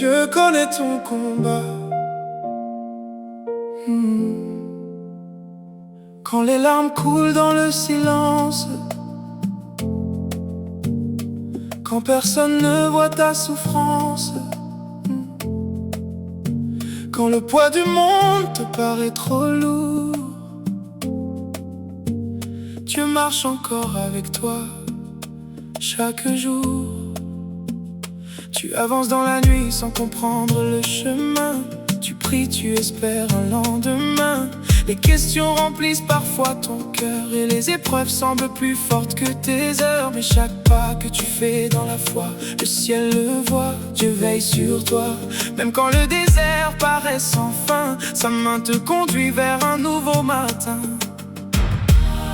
Dieu connaît ton combat. Quand les larmes coulent dans le silence, quand personne ne voit ta souffrance, quand le poids du monde te paraît trop lourd, Dieu marche encore avec toi chaque jour. Tu avances dans la nuit sans comprendre le chemin. Tu pries, tu espères un lendemain. Les questions remplissent parfois ton cœur et les épreuves semblent plus fortes que tes heures. Mais chaque pas que tu fais dans la foi, le ciel le voit, Dieu veille sur toi. Même quand le désert paraît sans fin, sa main te conduit vers un nouveau matin.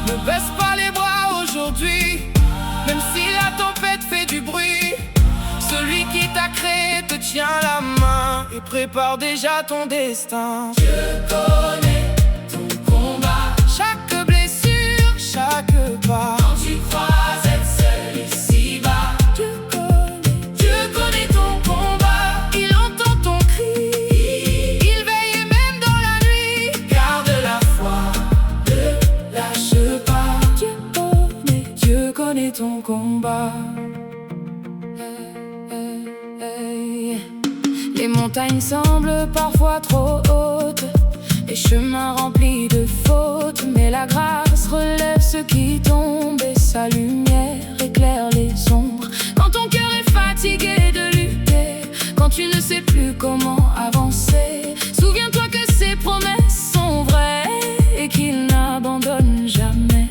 Ne baisse pas les bras aujourd'hui, même si la tempête fait du bruit. Celui qui t'a créé te tient la main et prépare déjà ton destin. Dieu connaît ton combat, chaque blessure, chaque pas. Quand tu crois être seul ici-bas, Dieu connaît ton combat. il entend ton cri, il veille même dans la nuit. Garde la foi, ne lâche pas. Dieu connaît ton combat. Les montagnes semblent parfois trop hautes, les chemins remplis de fautes, mais la grâce relève ceux qui tombent et sa lumière éclaire les ombres. Quand ton cœur est fatigué de lutter, quand tu ne sais plus comment avancer, souviens-toi que ses promesses sont vraies et qu'il n'abandonne jamais.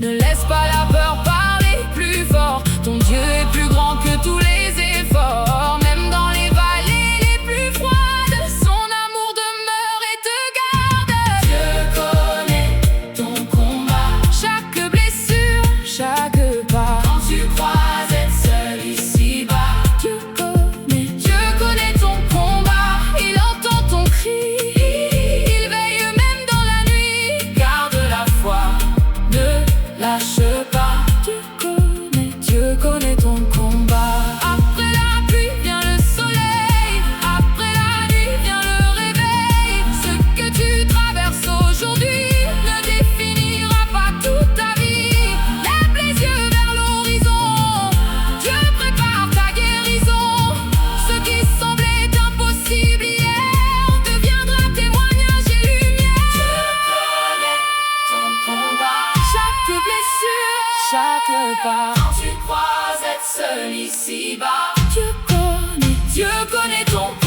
Ne laisse pas la peur parler plus fort, ton Dieu est plus grand que tous les efforts. Même dans les vallées les plus froides, son amour demeure et te garde. Dieu connaît ton combat, Chaque blessure, chaque pas. quand tu crois être seul ici-bas, Dieu connaît ton combat, il entend ton cri, il veille même dans la nuit. garde la foi, ne lâche pas. Dieu connaît ton combat. Après la pluie vient le soleil, après la nuit vient le réveil. Ce que tu traverses aujourd'hui ne définira pas toute ta vie. Lève les yeux vers l'horizon, Dieu prépare ta guérison. Ce qui semblait impossible hier deviendra témoignage et lumière. Ton combat, Chaque blessure, chaque pas. quand tu crois être seul ici-bas, Dieu connaît Dieu connaît ton combat.